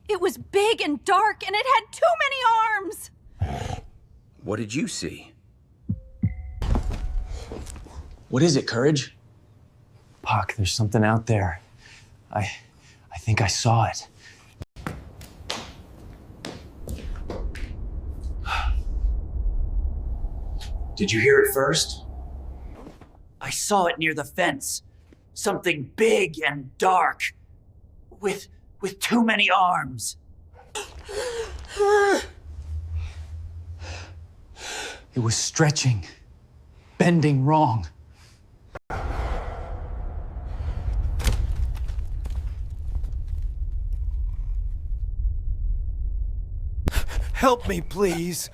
It was big and dark, and it had too many arms! What did you see? What is it, Courage? Puck, there's something out there. I think I saw it. Did you hear it first? I saw it near the fence. Something big and dark. With too many arms. It was stretching, bending wrong. Help me, please.